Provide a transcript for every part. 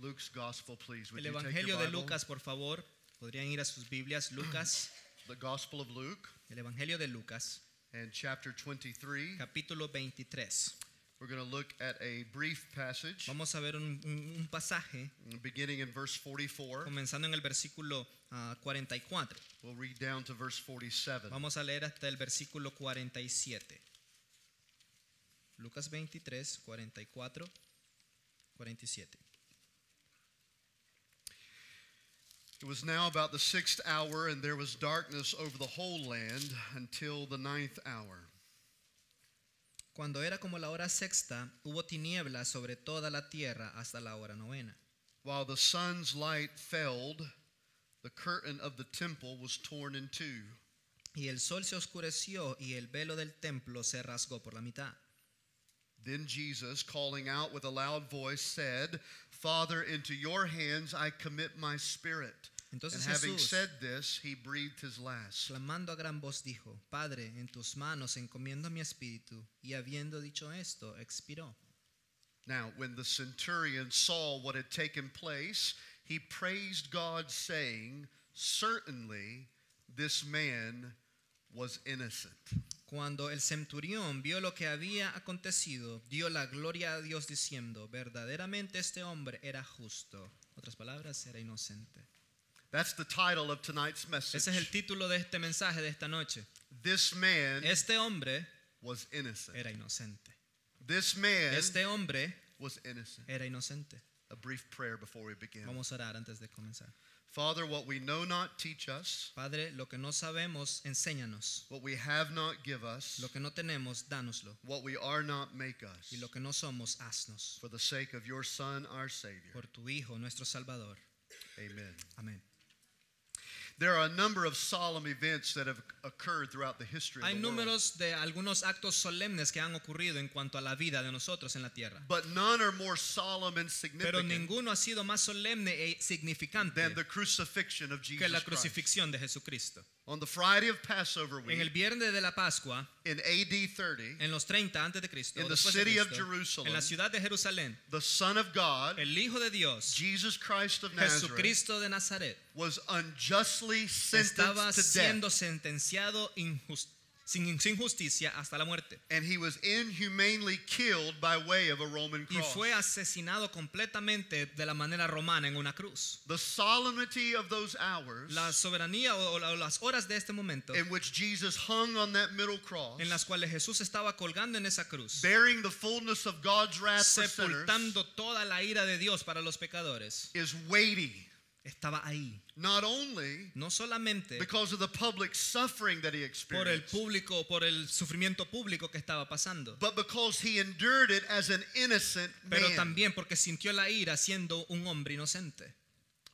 Luke's Gospel, please. Would El you take Evangelio your de Bible? Lucas, por favor. Podrían ir a sus Biblias. Lucas, The Gospel of Luke el Evangelio de Lucas, and chapter 23. capítulo 23. We're going to look at a brief passage Vamos a ver un pasaje beginning in verse 44. comenzando en el versículo 44. We'll read down to verse 47. Vamos a leer hasta el versículo 47. Lucas 23, 44, 47. It was now about the 6th hour, and there was darkness over the whole land until the 9th hour. Cuando era como la hora sexta, hubo tinieblas sobre toda la tierra hasta la hora novena. While the sun's light failed, the curtain of the temple was torn in two. Y el sol se oscureció y el velo del templo se rasgó por la mitad. Then Jesus, calling out with a loud voice, said, Father, into your hands I commit my spirit. Entonces And having Jesús, said this, he breathed his last. clamando a gran voz, dijo: Padre, en tus manos encomiendo mi espíritu. Y habiendo dicho esto, expiró. Now, when the centurion saw what had taken place, he praised God, saying, Certainly this man was innocent. Cuando el centurión vio lo que había acontecido, dio la gloria a Dios diciendo: verdaderamente este hombre era justo. Otras palabras, era inocente. That's the title of tonight's message. Ese es el título de este mensaje de esta noche. This man Este hombre was innocent. era inocente. This man Este hombre was innocent. era inocente. A brief prayer before we begin. Vamos a orar antes de comenzar. Father, what we know not, teach us. Padre, lo que no sabemos, enséñanos. What we have not, give us. Lo que no tenemos, dánoslo. What we are not, make us. Y lo que no somos, haznos. For the sake of your Son, our Savior. Por tu Hijo, nuestro Salvador. Amen. Amén. There are a number of solemn events that have occurred throughout the history of Hay the world. números de algunos actos solemnes que han ocurrido en cuanto a la vida de nosotros en la tierra. But none are more solemn and Pero significant ninguno ha sido más solemne e significante than the crucifixion of que Jesus la Christ. crucifixión de Jesucristo. On the Friday of Passover En el week, viernes de la Pascua, in AD 30, en los 30 antes de Cristo, in the después de city of Cristo, Jerusalem, en la ciudad de Jerusalén, the Son of God, el Hijo de Dios, Jesus Christ of Nazareth, Jesucristo de Nazaret, was unjustly estaba sentenced to siendo death, sentenciado sin justicia hasta la muerte. and he was inhumanely killed by way of a Roman Y cross. fue asesinado completamente de la manera romana en una cruz. The solemnity of those hours La soberanía o las horas de este momento in which Jesus hung on that middle cross, en las cuales Jesús estaba colgando en esa cruz, bearing the fullness of God's wrath for sinners, sepultando toda la ira de Dios para los pecadores, is weighty, estaba ahí. not only No solamente because of the public suffering that he por el experienced, público, por el sufrimiento público que estaba pasando, but because he endured it as an innocent pero man. también porque sintió la ira siendo un hombre inocente.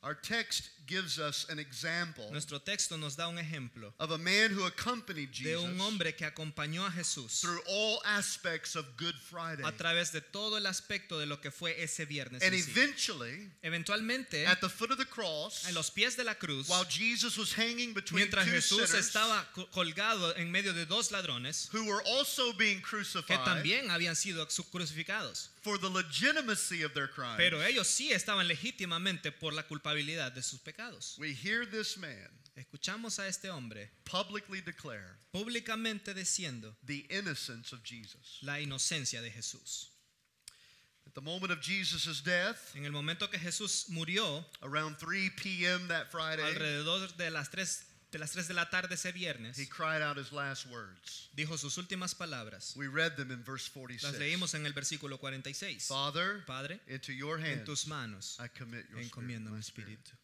Our text gives us an example Nuestro texto nos da un ejemplo of a man who accompanied de Jesus un hombre que acompañó a Jesús through all aspects of Good Friday. a través de todo el aspecto de lo que fue ese viernes And en sí. eventually, Eventualmente, at the foot of the cross, en los pies de la cruz, while Jesus was hanging between mientras two Jesús sinners estaba colgado en medio de dos ladrones who were also being que crucified también habían sido crucificados, for the legitimacy of their crime, pero ellos sí estaban legítimamente por la culpabilidad de sus pecados. we hear this man Escuchamos a este hombre publicly declare públicamente diciendo the innocence of Jesus. la inocencia de Jesús. At the moment of Jesus' death, En el momento que Jesús murió, around 3 p.m. that Friday, alrededor de las 3 de la tarde ese viernes, he cried out his last words. dijo sus últimas palabras. We read them in verse Las 46. leímos en el versículo 46. Father, Padre, into your en hands tus manos I commit your spirit, encomiendo my mi spirit. espíritu.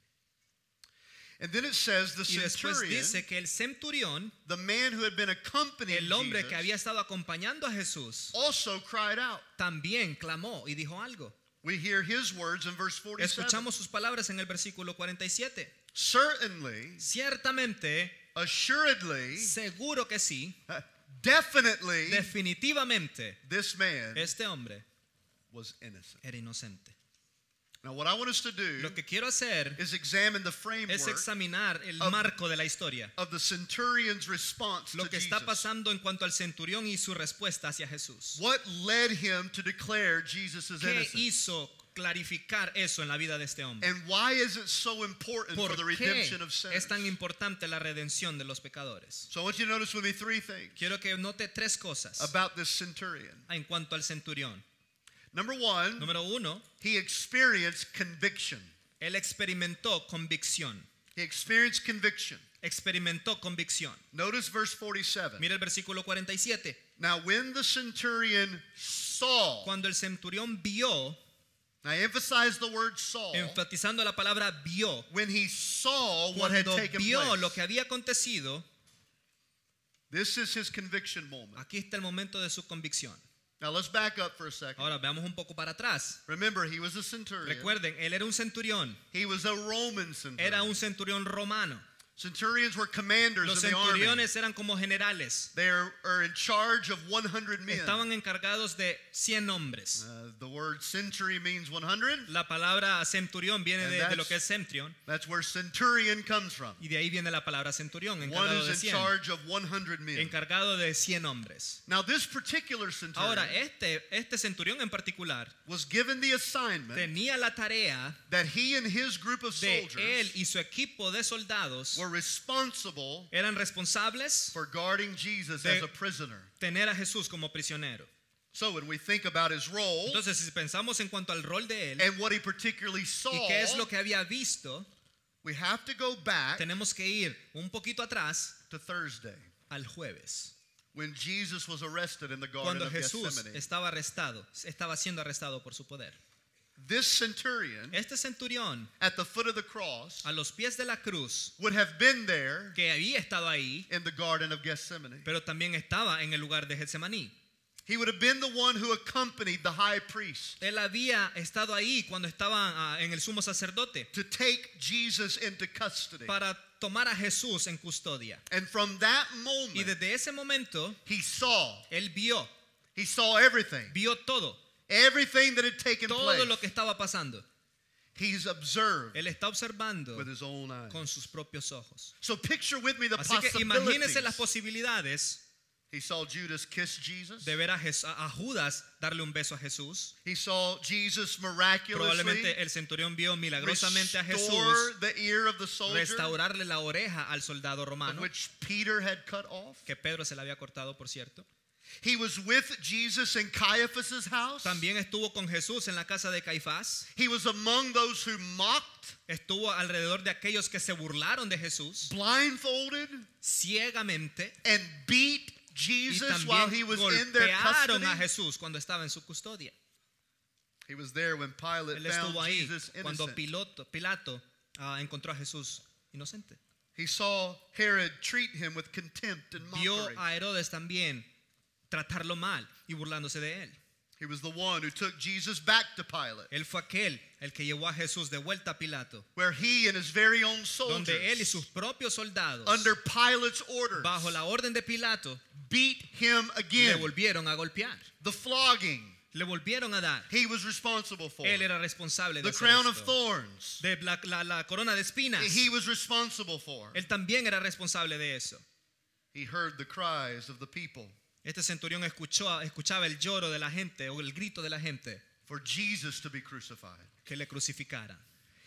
And then it says the Y después centurion, dice que el centurión, the man who had been accompanying el hombre Jesus, que había estado acompañando a Jesús, also cried out. también clamó y dijo algo. We hear his words in verse 47. Escuchamos sus palabras en el versículo 47. Certainly, Ciertamente, assuredly, seguro que sí, definitely, definitivamente, this man este hombre was innocent. era inocente. Now, what I want us to do Lo que quiero hacer is examine the es framework examinar el of- marco de la historia. of the centurion's response Lo to que está Jesus. pasando en cuanto al centurión y su respuesta hacia Jesús. What led him to declare Jesus' ¿Qué innocent? hizo clarificar eso en la vida de este hombre. And why is it so important for ¿Por the qué redemption of sinners? es tan importante la redención de los pecadores? So I want you to notice with me three things Quiero que note tres cosas about this centurion. en cuanto al centurión. Number one, Número uno, he experienced conviction. él experimentó convicción. He experienced conviction. Experimentó convicción. Notice verse 47. Mira el versículo 47. Now when the centurion saw, Cuando el centurión vio, I emphasize the word saw, enfatizando la palabra vio, when he saw what had cuando taken vio place, lo que había acontecido, this is his conviction moment. aquí está el momento de su convicción. Now let's back up for a second. Ahora veamos un poco para atrás. Remember, he was a centurion. Recuerden, él era un centurión. He was a Roman centurion. Era un centurión romano. Centurions were commanders Los in the army. centuriones eran como generales. They are in charge of 100 men. Estaban encargados de 100 hombres. The word century means 100. La palabra centurión viene And de lo que es centurión. That's where centurion comes from. Y de ahí viene la palabra centurión, One encargado de is in 100. charge of 100 men. Encargado de 100 hombres. Now this particular centurion Ahora, este centurión en particular was given the assignment tenía la tarea that he and his group of de soldiers él y su equipo de soldados were responsible eran responsables for guarding Jesus de as a prisoner. tener a Jesús como prisionero. So when we think about his role Entonces, si pensamos en cuanto al rol de él and what he particularly saw, y qué es lo que había visto, we have to go back tenemos que ir un poquito atrás to Thursday al jueves, when Jesus was arrested in the Garden cuando of Jesús Gethsemane. estaba siendo arrestado por su poder. This centurion Este centurión, at the foot of the cross a los pies de la cruz, would have been there que había estado ahí, in the Garden of Gethsemane. pero también estaba en el lugar de Getsemaní. He would have been the one who accompanied the high priest Él había estado ahí cuando estaba en el sumo sacerdote to take Jesus into custody. para tomar a Jesús en custodia. And from that Y moment, desde ese momento, he saw everything. vio todo, Everything that had taken todo place. lo que estaba pasando. He's observed Él está observando with his own eyes. con sus propios ojos. So picture with me the Así que imagínense las possibilities. posibilidades He saw Judas kiss Jesus. de ver a Judas darle un beso a Jesús. He saw Jesus miraculously Probablemente el centurión vio milagrosamente a Jesús restore the ear of the soldier restaurarle la oreja al soldado of romano, which Peter had cut off. que Pedro se le había cortado, por cierto. He was with Jesus in Caiaphas' house. También estuvo con Jesús en la casa de Caifás. He was among those who mocked, Estuvo alrededor de aquellos que se burlaron de Jesús blindfolded, ciegamente, and beat y Jesus while he también was in their golpearon custody. a Jesús cuando estaba en su custodia. He was there when Pilate Él found estuvo ahí Jesus cuando innocent. Pilato encontró a Jesús inocente. He saw Herod treat him with contempt and Vio mockery. a Herodes también tratarlo mal y burlándose de él. He was the one who took Jesus back to Pilate, Él fue aquel el que llevó a Jesús de vuelta a Pilato, where he and his very own donde él y soldiers, sus propios soldados, under Pilate's orders, bajo la orden de Pilato, beat him le again. volvieron a golpear, The flogging le volvieron a dar. he was responsible for. Él era responsable de The hacer crown of esto. thorns De la corona de espinas. he was responsible for. Él también era responsable de eso. He heard the cries of the people Este centurión escuchaba el lloro de la gente o el grito de la gente for Jesus to be crucified. que le crucificaran.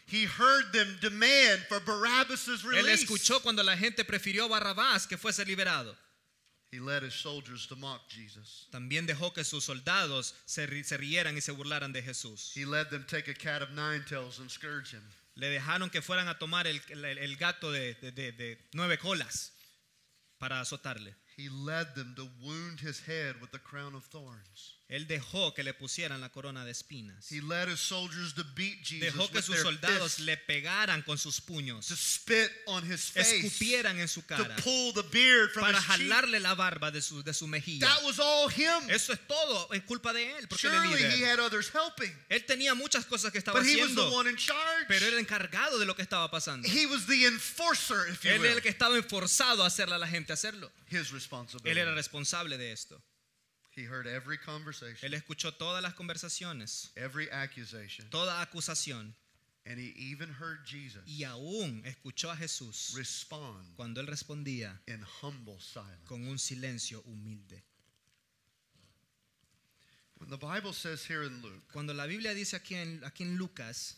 He heard them demand for Barabbas' Él release. escuchó cuando la gente prefirió a Barrabás que fuese liberado. He led his soldiers to mock Jesus. También dejó que sus soldados se rieran y se burlaran de Jesús. He let them take a cat of nine tails and scourge him. Le dejaron que fueran a tomar el gato de 9 colas para azotarle. He led them to wound his head with the crown of thorns. Él dejó que le pusieran la corona de espinas. He led his soldiers to beat Jesus Dejó que with sus their soldados fists, le pegaran con sus to puños, spit on his face, escupieran en su to cara, pull the beard from para his cheek. jalarle la barba de su mejilla. That was all him. Eso es todo, es culpa de él, porque él es Surely he líder. had others helping, Él tenía muchas cosas que estaba but he was the haciendo, one in charge. pero era encargado de lo que estaba pasando. He was the enforcer, if you Él era will. el que estaba forzado a hacerle a la gente hacerlo. His Él responsibility. era responsable de esto. He heard every conversation, Él escuchó todas las conversaciones, every accusation, toda acusación, and he even heard Jesus y aún escuchó a Jesús respond cuando él respondía in humble silence. con un silencio humilde. When When the Bible says here in Luke Cuando la Biblia dice aquí en Lucas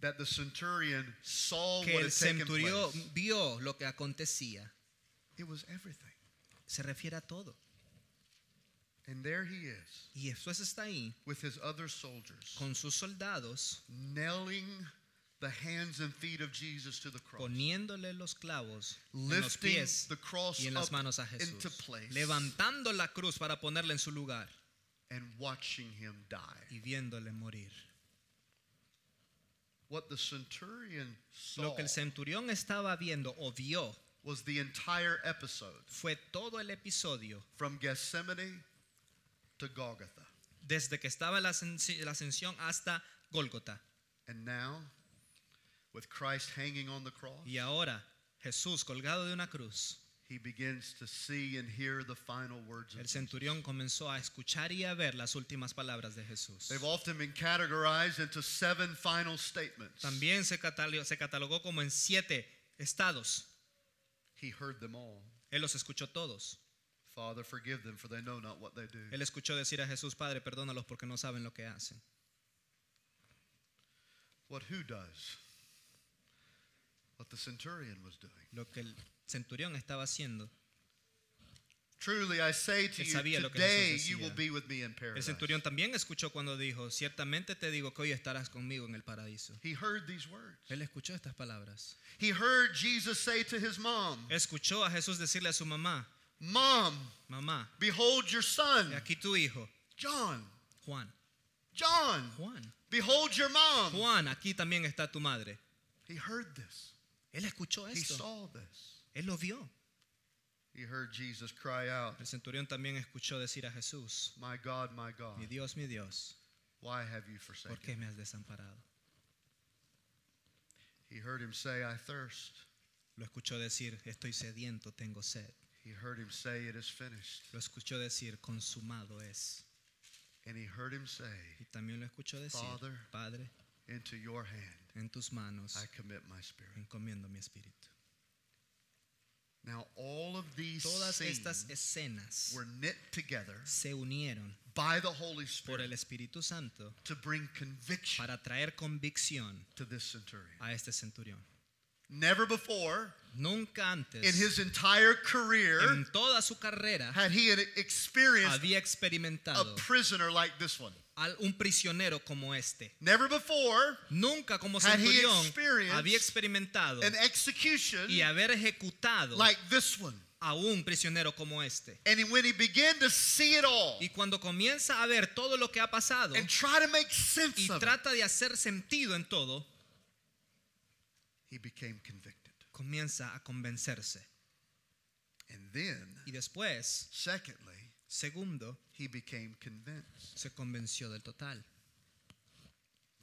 that the centurion saw que what el had taken centurión place, vio lo que acontecía, it was everything. se refiere a todo. And there he is Y Jesús está ahí with his other soldiers, con sus soldados, nailing the hands and feet of Jesus to the cross, poniéndole los clavos en los lifting pies the cross y en up las manos a into Jesús, place, levantando la cruz para ponerla en su lugar and watching him die. y viéndole morir. What the centurion saw Lo que el centurión estaba viendo o vio was the entire episode fue todo el episodio from Gethsemane to Golgotha. desde que estaba la ascensión hasta Gólgota. And now, with Christ hanging on the cross, Y ahora Jesús colgado de una cruz, he begins to see and hear the final words of el Jesus. centurión comenzó a escuchar y a ver las últimas palabras de Jesús. They've often been categorized into 7 final statements. También se catalogó como en 7 estados. He heard them all. Él los escuchó todos. Father, forgive them, for they know not what they do. Él escuchó decir a Jesús, Padre, perdónalos porque no saben lo que hacen. Who does? What the centurion was doing. Lo que el centurión estaba haciendo. Truly, I say to Él you, sabía lo que today Jesús you decía. will be with me in El paradise. centurión también escuchó cuando dijo, ciertamente te digo que hoy estarás conmigo en el paraíso. He heard these words. Él escuchó estas palabras. He heard Jesus say to his mom, Escuchó a Jesús decirle a su mamá, Mom, mamá, behold your son, he aquí tu hijo, John. Juan. John, Juan. behold your mom. Juan, aquí también está tu madre. He heard this. Él escuchó He esto. saw this. Él lo vio. He heard Jesus cry out, El centurión también escuchó decir a Jesús, my God, mi Dios, why have you ¿por forsaken qué me? me has desamparado? He heard him say, I thirst. Lo escuchó decir, estoy sediento, tengo sed. He heard him say, it is finished. Lo escuchó decir, consumado es. And he heard him say, Y también lo escuchó decir, Father, Padre, into your hand en tus manos I commit my spirit. encomiendo mi espíritu. Now all of these Todas scenes estas escenas were knit together se unieron by the Holy por el Spirit Espíritu Santo to bring conviction para traer convicción to this centurion. a este centurión. Never before Nunca antes, in his entire career en toda su carrera, had he experienced había a experimentado prisoner like this one. un prisionero como este. Never before Nunca como had he centurión experienced había experimentado an execution y haber ejecutado like this one. a un prisionero como este. And when he began to see it all Y cuando comienza a ver todo lo que ha pasado and try to make sense y of it, trata de hacer sentido en todo, he became convicted. comienza a convencerse. And then, Y después, secondly, segundo, he became convinced. se convenció del total.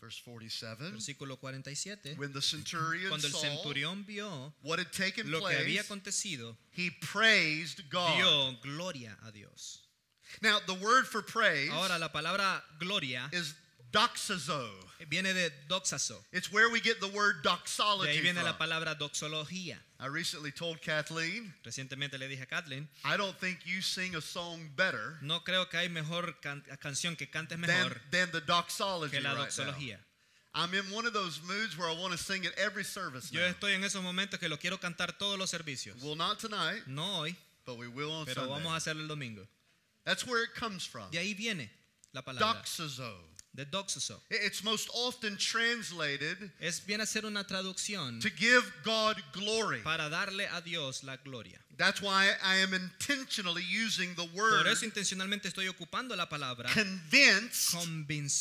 Verse 47, Versículo 47. when the centurion Cuando el saw centurión vio what had taken lo que había place, acontecido, he praised God. dio gloria a Dios. Now, the word for praise Ahora la palabra gloria is doxazo. viene de doxazo. It's where we get the word De doxology ahí viene la from. palabra doxología. I recently told Kathleen, Recientemente le dije a Kathleen, I don't think you sing a song better no creo que hay mejor canción que cantes mejor than the doxology que la right now. doxología. I'm in one of those moods where I want to sing at every service Yo now. estoy en esos momentos que lo quiero cantar todos los servicios. Well, not tonight, No hoy, but we will on pero Sunday. vamos a hacerlo el domingo. That's where it comes from. De ahí viene la palabra Doxazo. de doxazo. It's most often translated Viene a ser una traducción to give God glory. para darle a Dios la gloria. That's why I am intentionally using the Por word eso intencionalmente estoy ocupando la palabra convinced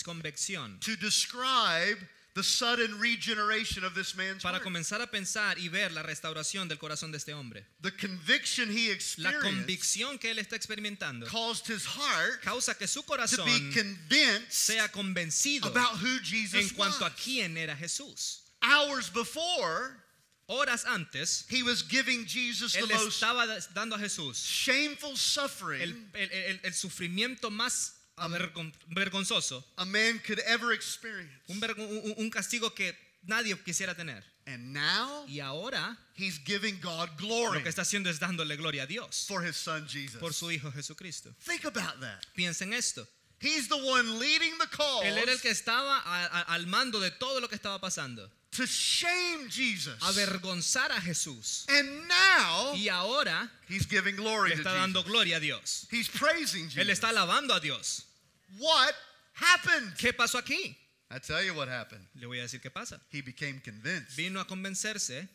convicción to describe the sudden regeneration of this man's para heart. comenzar a pensar y ver la restauración del corazón de este hombre. The conviction he La experienced convicción que él está experimentando caused his heart causa que su to be corazón convinced sea convencido about who en Jesus cuanto a was. quién era Jesús. Hours before, Horas antes, he was giving Jesus the él most estaba dando a Jesús shameful suffering el sufrimiento más vergonzoso, a man could ever experience. un castigo que nadie quisiera tener. And now Y ahora he's giving God lo glory que está haciendo es dándole gloria a Dios for his son Jesus. por su Hijo Jesucristo. Think about that. Piensa en esto. He's the one leading the cause Él era el que estaba al mando de todo lo que estaba pasando. to shame Jesus. Avergonzar a Jesús. And now Y ahora he's giving glory le to está dando Jesus. gloria a Dios. He's praising Él Jesus. está alabando a Dios. What happened? ¿Qué pasó aquí? I tell you what happened. Le voy a decir qué pasa. He became convinced. Vino a convencerse.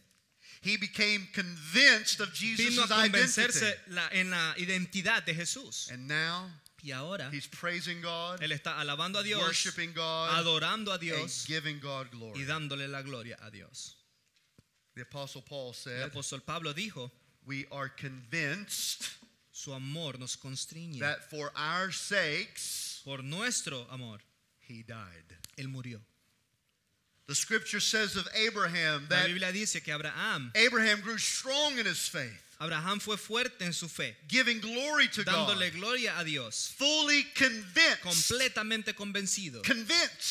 He became convinced of Vino Jesus' a identity. convencerse en la identidad de Jesús. And now Y ahora he's praising God, él está alabando a Dios, worshiping God, adorando a and Dios giving God y glory. dándole la gloria a Dios. The Apostle Paul El said, apóstol Pablo dijo, we are convinced su amor nos constriñe. that for our sakes Por nuestro amor, he died. él murió. The scripture says of Abraham La that Biblia dice que Abraham grew strong in his faith, Abraham fue fuerte en su fe, giving glory to God, dándole gloria a Dios, fully convinced, completamente convencido,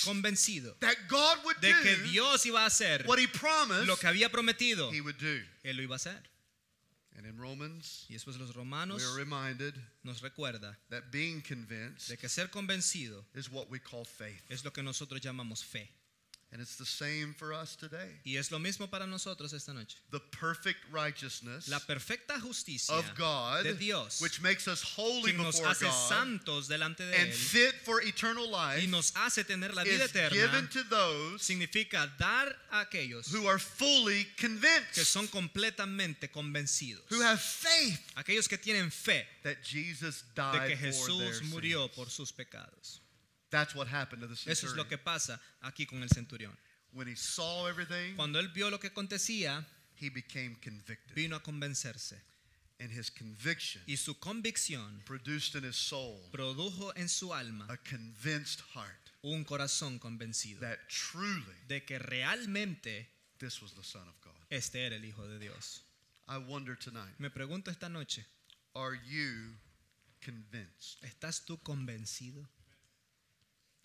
convencido that God would de que do Dios iba a hacer what he promised lo que había prometido, he would do. él lo iba a hacer. And in Romans, Y después los we romanos are reminded nos recuerda that being convinced de que ser convencido is what we call faith. es lo que nosotros llamamos fe. And it's the same for us today. Y es lo mismo para nosotros esta noche. The perfect righteousness La perfecta justicia of God, de Dios, which makes us holy que nos before hace God santos delante de and Él fit for eternal life, y nos hace tener la vida is given eterna, to those significa dar a aquellos who are fully que convinced, son completamente convencidos, who have faith aquellos que tienen fe that Jesus de died que for their Jesús murió sins. por sus pecados. That's what happened to the Eso es centurion. lo que pasa aquí con el centurión. When he saw everything, Cuando él vio lo que acontecía, he became convicted. vino a convencerse. And his conviction Y su convicción produced in his soul produjo en su alma a convinced heart un corazón convencido that truly de que realmente this was the Son of God. este era el Hijo de Dios. I wonder tonight, Me pregunto esta noche, are you convinced? ¿estás tú convencido?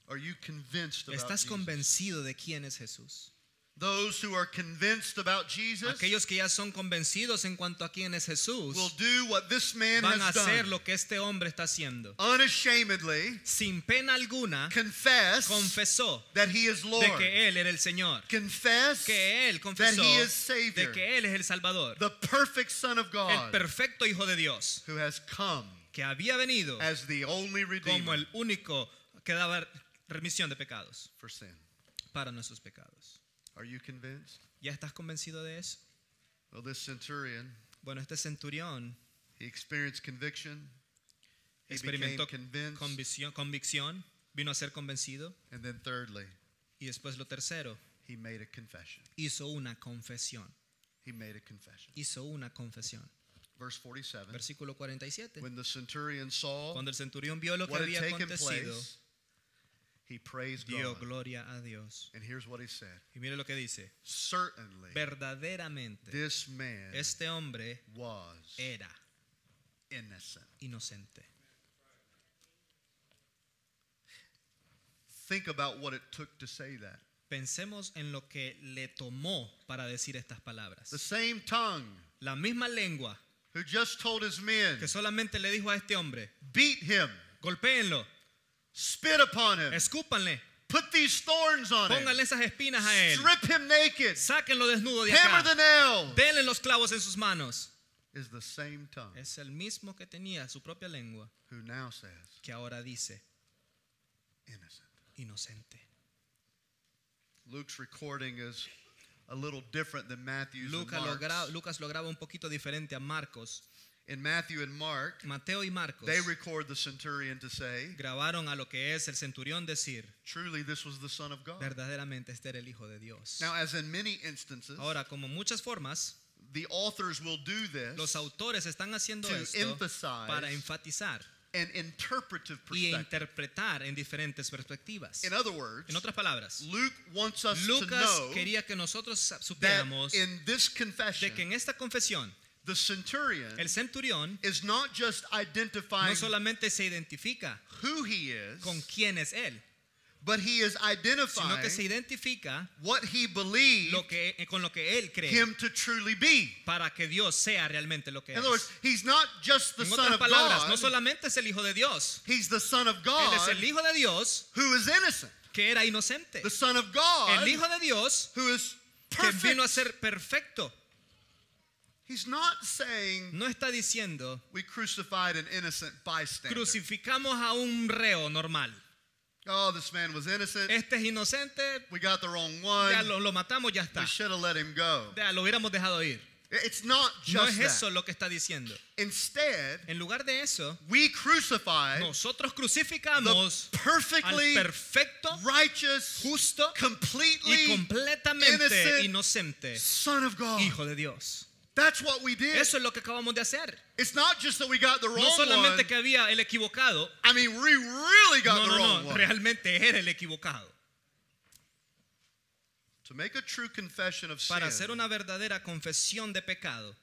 Are you convinced about ¿Estás Jesus? convencido de quién es Jesús? Those who are convinced about Jesus Aquellos que ya son convencidos en cuanto a quién es Jesús will do what this man van a has hacer done. lo que este hombre está haciendo. Unashamedly Sin pena alguna, confess confesó that he is de Lord. que Él era el Señor. Confess Que Él that confesó he is Savior. de que Él es el Salvador. The perfect Son of El God perfecto Hijo de Dios who has come que había venido as the only como Redeemer el único que daba remisión de pecados for sin. para nuestros pecados. Are you convinced? ¿Ya estás convencido de eso? Well, this centurion, Bueno, este centurión he experienced conviction. He became experimentó convinced. convicción, vino a ser convencido And then thirdly, y después lo tercero, he made a confession. hizo una confesión. He made a confession. Hizo una confesión. Verse 47. Versículo 47. When the centurion saw Cuando el centurión vio lo que what had había taken acontecido, place, he praised dio God. gloria a Dios. And here's what he said. Y mire lo que dice. Certainly, Verdaderamente, this man este hombre was era innocent. inocente. Think about what it took to say that. Pensemos en lo que le tomó para decir estas palabras. The same tongue La misma lengua who just told his men, que solamente le dijo a este hombre, beat him, golpéenlo, spit upon him, escúpanle, put these thorns on him, pónganle esas espinas a él, strip him naked, sáquenlo desnudo de hammer the acá, nail, denle los clavos en sus manos. is the same tongue Es el mismo que tenía su propia lengua who now says que ahora dice innocent. inocente. Luke's recording is a little different than Matthew's and Lucas lo graba un poquito diferente a Marcos. In Matthew and Mark, Mateo y Marcos they record the centurion to say, grabaron a lo que es el centurión decir, truly this was the Son of God. verdaderamente este era el Hijo de Dios. Now, as in many instances, Ahora, como muchas formas, the authors will do this los autores están haciendo to esto emphasize para enfatizar an interpretive y perspective. interpretar en diferentes perspectivas. In other words, En otras palabras, Luke wants us to Lucas know quería que nosotros that supiéramos in this confession, de que en esta confesión the centurion el centurión is not just identifying no solamente se identifica who he is, con quién es él, but he is sino identifying que se identifica what he believed con lo que él cree him to truly be. para que Dios sea realmente lo que In other words, es. he's not just the En Son otras of palabras, no God, solamente es el Hijo de Dios, he's the Son of él God es el Hijo de Dios who is innocent. que era inocente, The Son of God el Hijo de Dios who is que perfect. vino a ser perfecto. He's not saying No está diciendo we crucified an innocent bystander. crucificamos a un reo normal. Oh, this man was innocent. Este es inocente, We got the wrong ya one. lo matamos, ya We está. should have let him go. Ya lo hubiéramos dejado ir. It's not No just es eso that. lo que está diciendo. Instead, En lugar de eso, we crucified nosotros the crucificamos al perfectly perfecto, righteous, justo y completely completamente innocent inocente Son of God. Hijo de Dios. That's what we did. Eso es lo que acabamos de hacer. It's not just that we got the No wrong solamente one. que había el equivocado, I mean, we really got no, the wrong no, one. realmente era el equivocado. To make a true confession of Para hacer sin, una verdadera confesión de pecado,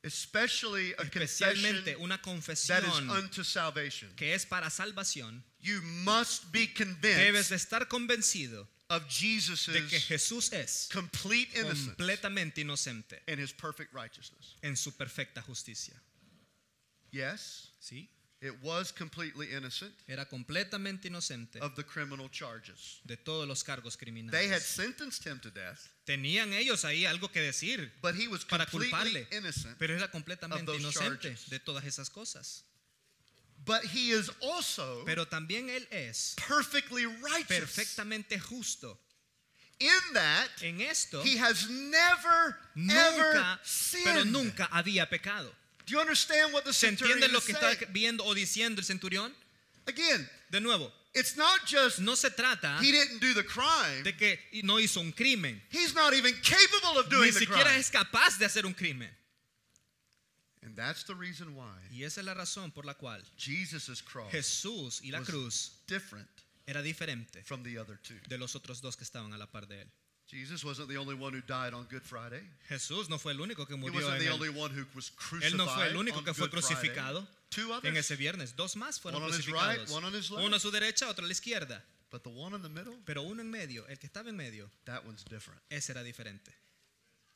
especially a confession especialmente una that is confesión unto salvation, que es para salvación, you must be debes convinced de estar convencido of de que Jesus' Jesús es complete innocence completamente inocente and his perfect righteousness. en su perfecta justicia. Yes, ¿Sí? it was completely innocent Era completamente inocente of the criminal charges. de todos los cargos They had criminales. sentenced him to death, Tenían ellos ahí algo que decir but he was para completely culparle, innocent. pero era completamente those inocente charges. de todas esas cosas. But he is also Pero también él es perfectly righteous perfectamente justo. in that En esto he has never, ever nunca, pero sinned. nunca había pecado. Do you understand what the ¿Se centurion entiende lo is que está saying? viendo o diciendo el centurión? Again, De nuevo, it's not just no se trata he didn't do the crime. de que no hizo un crimen. He's not even capable of doing Ni the siquiera crime. es capaz de hacer un crimen. And that's the reason why Y esa es la razón por la cual Jesus' cross Jesús y la was cruz different era diferente from the other two. de los otros dos que estaban a la par de él. Jesus wasn't the only one who died on Good Friday. Jesús no fue el único que He murió wasn't en the el, only one who was él no fue crucified el único on que fue Good Friday. crucificado Two en others, ese viernes. Dos más fueron one on his right, crucificados. one on his left. Uno a su derecha, otro a la izquierda. but the one in the middle, Pero uno en medio, el que estaba en medio, that one's different. ese era diferente.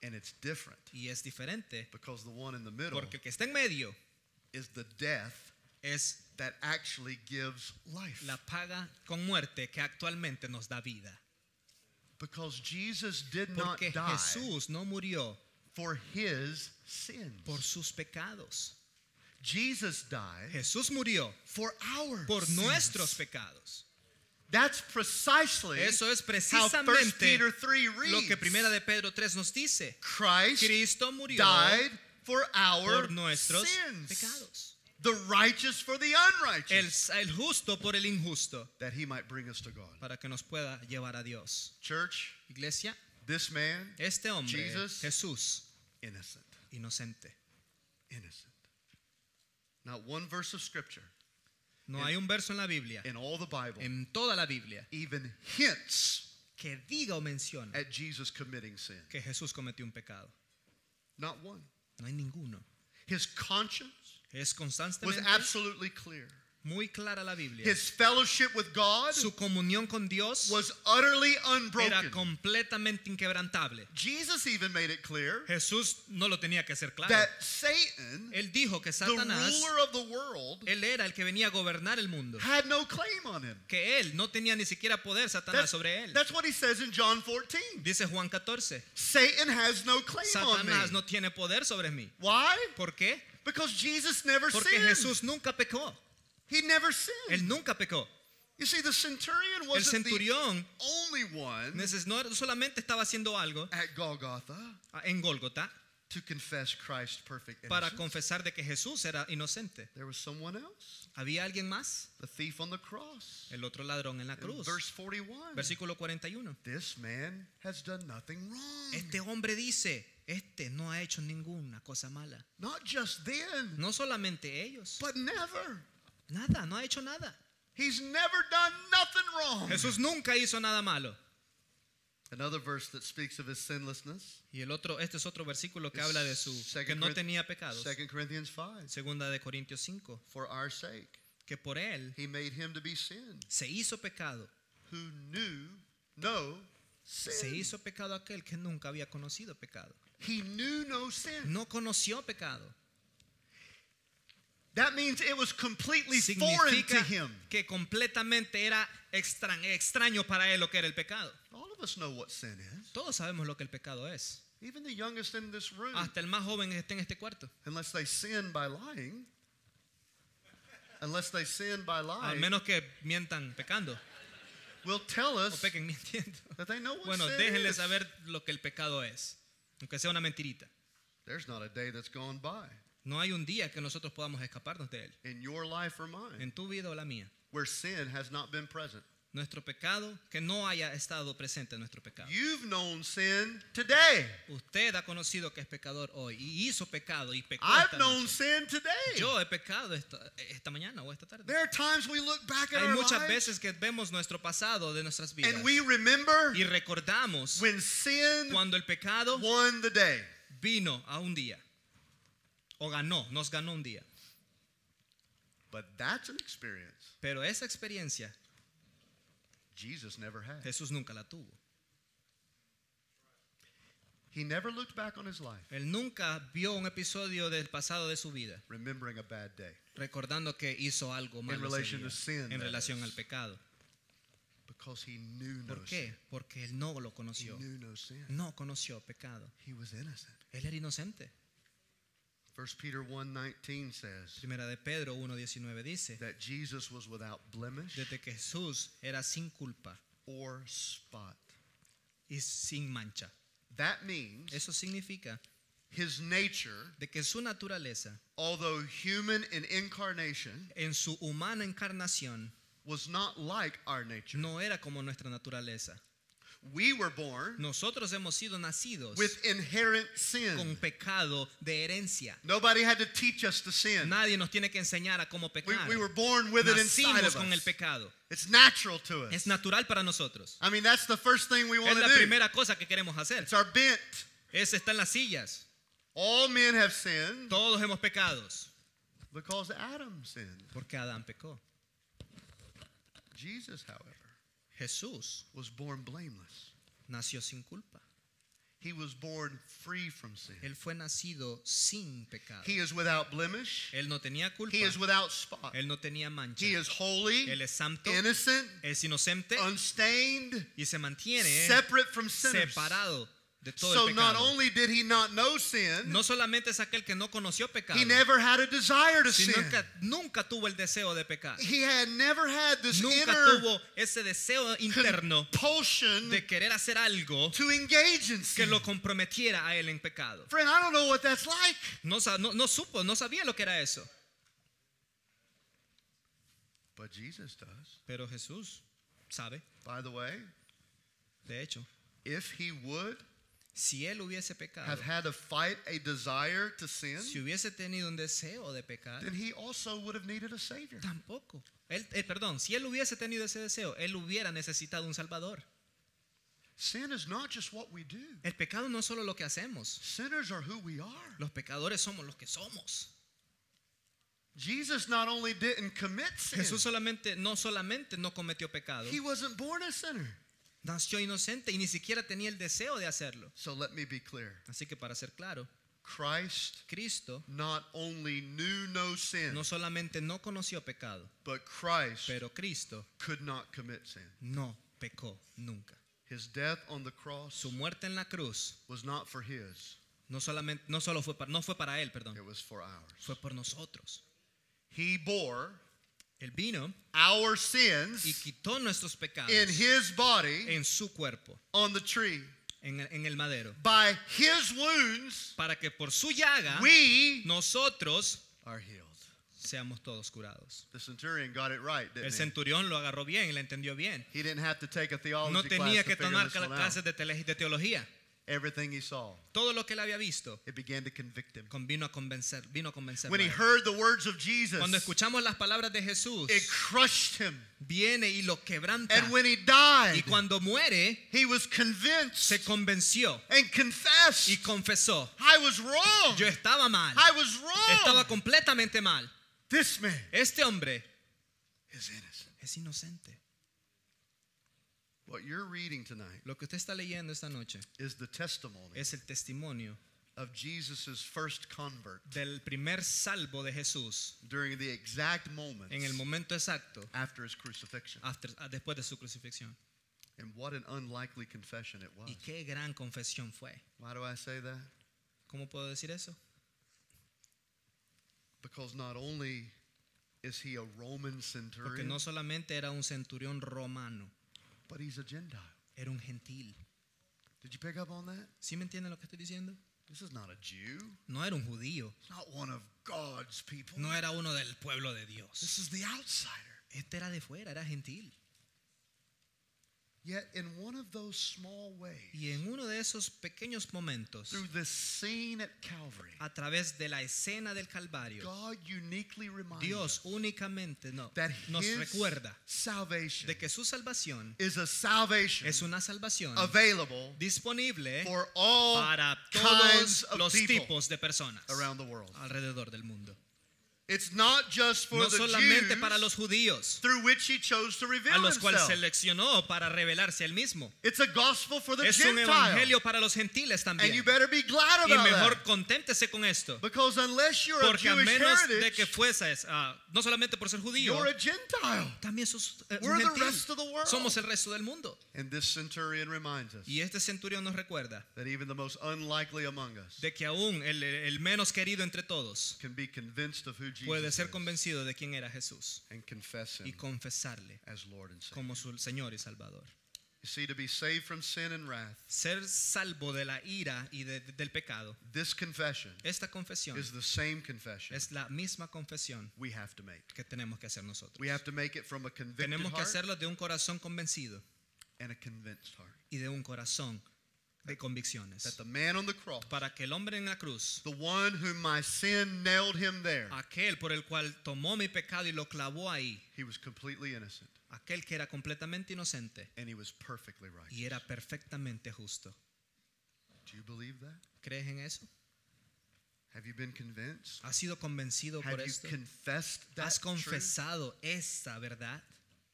And it's different Y es diferente because the one in the middle porque el que está en medio is the death es that actually gives life. la paga con muerte que actualmente nos da vida. Because Jesus did not Porque die Jesús no murió for his sins. por sus pecados. Jesus died Jesús murió for our por sins. nuestros pecados. That's precisely Eso es how 1 precisamente Peter 3 lo que reads. Primera de Pedro 3 nos dice. Christ Cristo murió died for our por nuestros sins. pecados. The righteous for the unrighteous. El justo por el injusto, That he might bring us to God. para que nos pueda llevar a Dios. Church, Iglesia, this man, este hombre, Jesus, Jesús, innocent. inocente. Innocent. Not one verse of scripture No hay un verso en la Biblia, in all the Bible en toda la Biblia, even hints que diga o mencione at Jesus committing sin. que Jesús cometió un pecado. Not one. No hay ninguno. His conscience Es was constantemente absolutely clear. muy clara la Biblia. His fellowship with God Su comunión con Dios was utterly era unbroken. completamente inquebrantable. Jesus even made it clear Jesús no lo tenía que hacer claro. that Satan, Él dijo que the Satanás, ruler of the world, él era el que venía a gobernar el mundo. had no claim on him. Que él no tenía ni siquiera poder, Satanás, sobre él. That's what he says in John 14. Dice Juan 14. Satan has no claim on me. Satanás no tiene poder sobre mí. Why? ¿Por qué? Because Jesus never Porque sinned. Jesús nunca pecó. He never sinned. Él nunca pecó. You see, the centurion El wasn't the centurión only one no solamente estaba haciendo algo at Golgotha en Gólgota to confess Christ's perfect para innocence. confesar de que Jesús era inocente. There was someone else, ¿Había alguien más? the thief on the cross. El otro ladrón en la In cruz. verse 41, Versículo 41. this man has done nothing wrong. Este hombre dice, este no ha hecho ninguna cosa mala. Not just then, No solamente ellos. but never. Nada, no ha hecho nada. He's never done nothing wrong. Jesús nunca hizo nada malo. Another verse that speaks of his sinlessness, Y este es otro versículo que is habla de su que no tenía pecados. 2 Corinthians 5. Segunda de Corintios 5, For our sake, que por él he made him to be sin, se hizo pecado who knew no sin. Se hizo pecado aquel que nunca había conocido pecado. He knew no sin. No conoció pecado. That means it was completely foreign to Significa him. que completamente era extraño para él lo que era el pecado. All of us know what sin is. Todos sabemos lo que el pecado es. Even the youngest in this room, Hasta el más joven que esté en este cuarto. unless they sin by lying. Unless they sin by Al lying, menos que mientan pecando will tell o us pequen mintiendo. that they know what Bueno, sin déjenle is. saber lo que el pecado es, aunque sea una mentirita. There's not a day that's gone by No hay un día que nosotros podamos escaparnos de él, in your life or mine en tu vida o la mía. where sin has not been present. Nuestro pecado, que no haya estado presente en nuestro pecado. You've known sin today. Usted ha conocido que es pecador hoy y hizo pecado y pecó I've esta known noche. sin today. Yo he pecado esta mañana o esta tarde. There are times we look back at Hay our muchas lives veces que vemos nuestro pasado de nuestras vidas and we remember y recordamos when sin cuando el pecado won the day. vino a un día o nos ganó un día. But that's an experience Pero esa experiencia Jesus never had. Jesús nunca la tuvo. He never looked back on his life Él nunca vio un episodio del pasado de su vida remembering a bad day recordando que hizo algo malo ese relation día, to sin, en that relación is. al pecado. because he knew no ¿Por sin. qué? Porque él no lo He conoció. knew no sin. No conoció pecado. He was innocent. Él era inocente. 1 Peter 1:19 says Primera de Pedro 1:19 dice that Jesus was without blemish desde que Jesús era sin culpa or spot. y sin mancha. That means Eso significa his nature, de que su naturaleza although human in incarnation, en su humana encarnación was not like our nature. no era como nuestra naturaleza. We were born Nosotros hemos sido nacidos with inherent con sin. pecado de herencia. Nobody had to teach us to sin. Nadie nos tiene que enseñar a cómo pecar. We were born with it inside Nacimos of con el us. pecado. It's natural to us. Es natural para nosotros. I mean, that's the first thing we Es want la to do. primera cosa que queremos hacer. It's our bent. Ese está en las sillas. All men have sinned Todos hemos pecados because Adam sinned. porque Adán pecó. Jesus, however, Jesús was born blameless. nació sin culpa. He was born free from sin. Él fue nacido sin pecado. He is without blemish. Él no tenía culpa. He is without spot. Él no tenía mancha. He is holy, Él es santo, innocent, es inocente unstained, y se mantiene separate from sinners. separado de todo So el not pecado. only did he not know sin, No solamente es aquel que no conoció pecado, he never had a desire to sino sin. que nunca tuvo el deseo de pecar. He had never had this Nunca inner tuvo ese deseo interno compulsion de querer hacer algo to engage in que sin. lo comprometiera a él en pecado. Friend, I don't know what that's like. No sabía lo que era eso. But Jesus does. Pero Jesús sabe. By the way, De hecho, if he would si él hubiese pecado, have had to fight a desire to sin, si hubiese tenido un deseo de pecar, then he also would have needed a savior. tampoco. Si él hubiese tenido ese deseo, él hubiera necesitado un salvador. Sin is not just what we do. El pecado no es solo lo que hacemos. Sinners are who we are. Los pecadores somos los que somos. Jesus not only didn't commit sin, Jesús no solamente no cometió pecado, he wasn't born a sinner. nació inocente y ni siquiera tenía el deseo de hacerlo. So let me be clear. Así que para ser claro, Christ Cristo not only knew no sin, no solamente no conoció pecado, but Christ pero Cristo could not commit sin. no pecó nunca. His death on the cross Su muerte en la cruz was not for his, no fue para él, perdón, it was for ours. fue por nosotros. He bore Él vino our y sins quitó nuestros pecados in his body en su cuerpo, on the tree. en el madero, By his wounds, para que por su llaga we nosotros are healed. seamos todos curados. The centurion got it right, El didn't he? centurión lo agarró bien y lo entendió bien. He didn't have to take a theology No class tenía to que figure tomar this one out. clases de teología. Everything he saw, Todo lo que él había visto it began to convict him. vino a convencerlo. When he heard the words of Jesus, Cuando escuchamos las palabras de Jesús, it crushed him. viene y lo quebranta. And when he Y died, cuando muere, he was convinced se convenció and confessed, y confesó: I was wrong. yo estaba mal, I was wrong. estaba completamente mal. This man Este hombre is innocent. es inocente. What you're reading tonight Lo que usted está leyendo esta noche is the testimony es el testimonio of Jesus' first convert del primer salvo de Jesús during the exact moments en el momento exacto after his crucifixion. después de su crucifixión. And what an unlikely confession it was. Y qué gran confesión fue. Why do I say that? ¿Cómo puedo decir eso? Because not only is he a Roman Porque centurion, no solamente era un centurión romano, but he's a Gentile. era un gentil. Did you pick up on that? ¿Sí me entienden lo que estoy diciendo? This is not a Jew. No era un judío, It's not one of God's people. no era uno del pueblo de Dios. This is the outsider. Este era de fuera, era gentil. Yet in one of those small ways, Y en uno de esos pequeños momentos, through this scene at Calvary, a través de la escena del Calvario, God uniquely reminds Dios us únicamente that nos his recuerda salvation de que su salvación is a salvation es una salvación available disponible for all para kinds todos of los people tipos de personas around the world. alrededor del mundo. It's not just for No the solamente para Jews los judíos, through which he chose to a reveal los cuales himself. seleccionó para revelarse él mismo. It's a gospel for the Es un Gentile. evangelio para los gentiles And también. you better be glad Y about mejor that. conténtese con esto. Because unless you're a Porque a Jewish menos de heritage, que fueses, no solamente por ser judío, you're a Gentile. también sos un We're the gentil. rest of the world. Somos el resto del mundo. And this centurion reminds us Y este centurión nos recuerda that even the most unlikely among us de que aún el menos querido entre todos can be convinced of who puede Jesus ser is convencido de quién era Jesús and confess y him confesarle as Lord and Savior. como su Señor y Salvador. You see, to be saved from sin and wrath, Ser salvo de la ira y del pecado. this confession Esta confesión is the same confession es la misma confesión we have to make. que tenemos que hacer nosotros. We have to make it from a convicted Tenemos que heart hacerlo de un corazón convencido and a convinced heart. y de un corazón de That convicciones. the man on the cross, Para que el hombre en la cruz, the one whom my sin nailed him there, aquel por el cual tomó mi pecado y lo clavó ahí, he was completely innocent aquel que era completamente inocente and he was perfectly righteous. y era perfectamente justo. Do you believe that? ¿Crees en eso? Have you been convinced? ¿Has sido convencido Have por you esto? confessed that ¿Has truth? confesado esta verdad?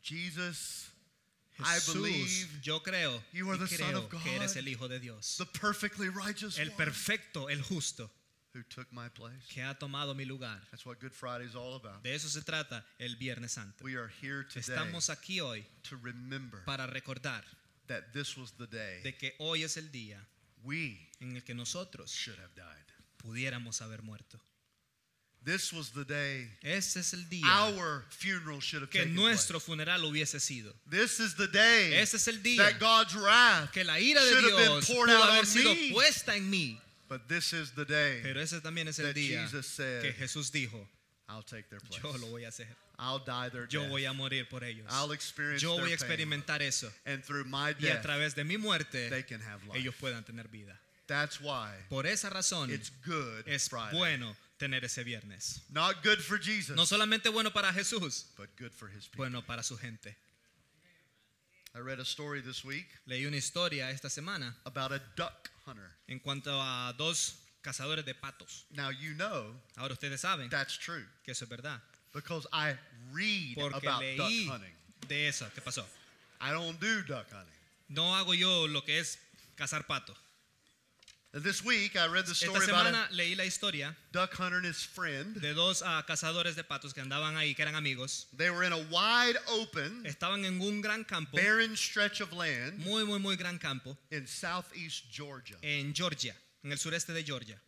Jesus, I Jesús, believe yo creo, you are y the Son creo of God, que eres el Hijo de Dios, the perfectly righteous el one perfecto, el justo, who took my place. que ha tomado mi lugar. That's what Good Friday is all about. De eso se trata el Viernes Santo. We are here today Estamos aquí hoy to remember para recordar that this was the day de que hoy es el día we en el que nosotros should have died. pudiéramos haber muerto. This was the day Ese es el día our funeral should have que taken nuestro place. funeral hubiese sido. This is the day Ese es el día that God's wrath que la ira de should have been Dios poured pudo out haber on sido me. puesta en mí. But this is the day Pero ese también es el that día Jesus said, que Jesús dijo, I'll take their place. yo lo voy a hacer. I'll die their Yo death. voy a morir por ellos. I'll experience Yo voy a their pain. experimentar eso. And through my Y a death, través de mi muerte, they can have life. ellos puedan tener vida. That's why Por esa razón, it's good es Friday. bueno tener ese viernes. Not good for Jesus, No solamente bueno para Jesús, but good for his people. bueno para su gente. I read a story this week Leí una historia esta semana about a duck hunter. en cuanto a dos cazadores de patos. Now you know Ahora ustedes saben that's true que eso es verdad. because I read Porque about duck leí hunting. de eso. ¿Qué pasó? I don't do duck hunting. No hago yo lo que es cazar patos. This week I read the Esta story about a semana leí la historia duck hunter and his friend. de dos cazadores de patos que andaban ahí, que eran amigos. They were in a wide open, Estaban en un gran campo, barren stretch of land muy gran campo, in southeast Georgia. en Georgia, en el sureste de Georgia.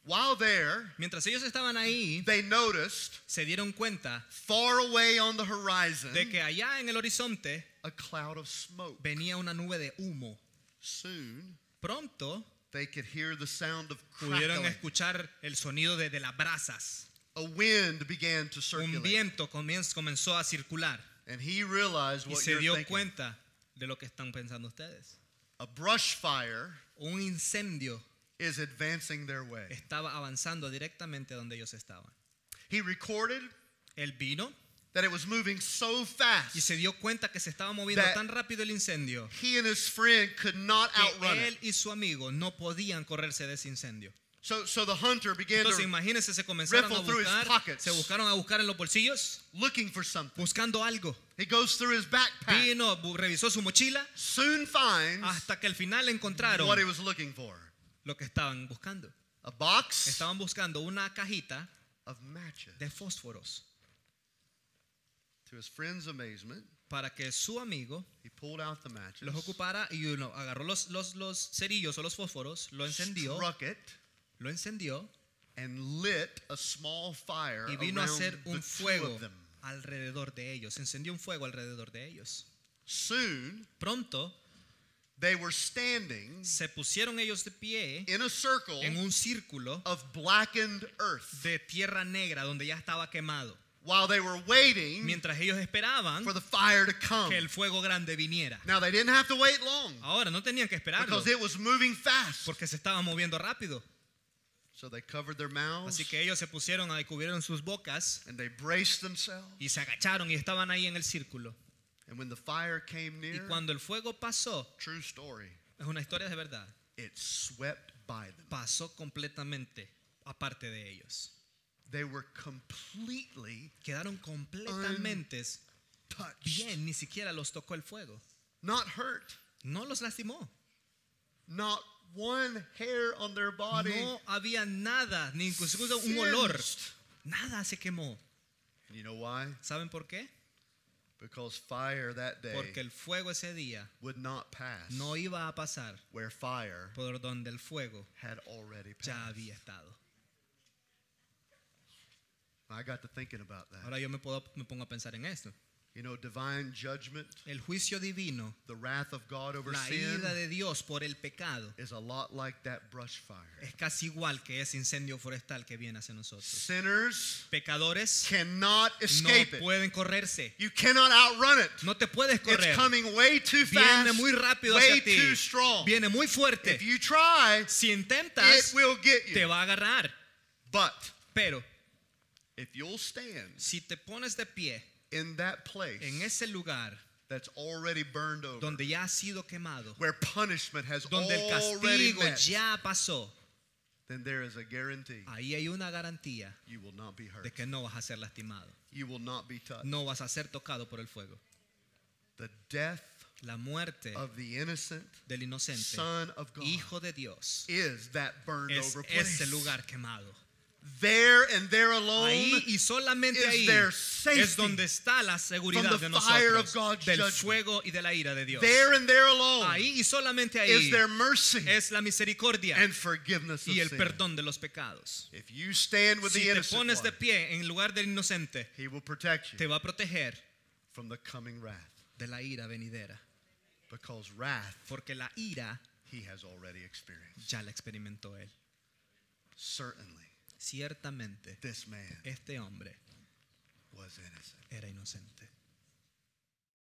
While there, Mientras ellos estaban ahí, they noticed se dieron cuenta far away on the horizon de que allá en el horizonte a cloud of smoke. venía una nube de humo. Soon, Pronto they could hear the sound of pudieron crackling. escuchar el sonido de las brasas. A wind began to Un circulate. viento comenzó a circular And he realized y what se you're dio thinking. cuenta de lo que están pensando ustedes. A brush fire Un incendio is advancing their way. estaba avanzando directamente donde ellos estaban. He recorded Él vino that it was moving so y fast se dio cuenta que se estaba moviendo That tan rápido el incendio he and his friend could not que outrun él it. y su amigo no podían correrse de ese incendio. So the hunter began Entonces to imagínense, se comenzaron a riffle through his buscar, pockets. se buscaron a buscar en los bolsillos, looking for something. buscando algo. He goes through his backpack. Vino, revisó su mochila, Soon finds hasta que al final encontraron what he was looking for. lo que estaban buscando. A box Estaban buscando una cajita of matches. de fósforos To his friend's amazement, para que su amigo he pulled out the matches, los ocupara y uno agarró los cerillos o los fósforos, lo encendió, and lit a small fire y vino a around hacer the un two fuego of them. alrededor de ellos. Encendió un fuego alrededor de ellos. Soon, Pronto they were standing se pusieron ellos de pie in a circle en un círculo of blackened earth de tierra negra donde ya estaba quemado, while they were waiting mientras ellos esperaban for the fire to come. que el fuego grande viniera. Now, they didn't have to wait long Ahora no tenían que esperarlo because it was moving fast. porque se estaba moviendo rápido. So they covered their mouths Así que ellos se pusieron ahí, cubrieron sus bocas and they braced themselves. y se agacharon y estaban ahí en el círculo. And when the fire came Y near, cuando el fuego pasó, true story, es una historia de verdad, it swept by them. pasó completamente aparte de ellos. They were completely Quedaron completamente touched, bien, ni siquiera los tocó el fuego. not hurt, No los lastimó. not one hair on their body No había nada, ni incluso un olor. singed. Nada se quemó. And you know why? ¿Saben por qué? Because fire that day Porque el fuego ese día would not pass no iba a pasar where fire por donde el fuego had already ya passed. había estado. I got to thinking about that. Ahora yo me pongo a pensar en esto. You know, divine judgment, El juicio divino, the wrath of God over la sin, ira de Dios por el pecado, is a lot like that brush fire. es casi igual que ese incendio forestal que viene hacia nosotros. Sinners Pecadores cannot no escape it. pueden correrse. You cannot outrun it. No te puedes It's correr. coming way too Viene fast, muy rápido way hacia ti. too strong. Viene muy fuerte. If you try, Si it intentas, will get te you. va a agarrar. But Pero if you'll stand si te pones de pie in that place en ese lugar that's already burned over, donde ya ha sido quemado, where punishment has donde el already castigo met, ya pasó, then there is a guarantee ahí hay una garantía you will not be hurt. de que no vas a ser lastimado. You will not be touched. No vas a ser tocado por el fuego. The death La muerte of the innocent del inocente, Son of God Hijo de Dios, is that burned es over place. ese lugar quemado. There and there alone Ahí y solamente is ahí their safety es donde está la seguridad from the de fire of nosotros, God's del judgment. fuego y de la ira de Dios. There and there alone Ahí y solamente is ahí their mercy es la misericordia and forgiveness of y el sin. perdón de los pecados. If you stand with Si the te innocent pones de one, pie en lugar del inocente, he will protect te you va a proteger from the coming wrath. de la ira venidera, Because wrath porque la ira he has already experienced. ya la experimentó él. Certainly, Ciertamente, this man este hombre was innocent. era inocente.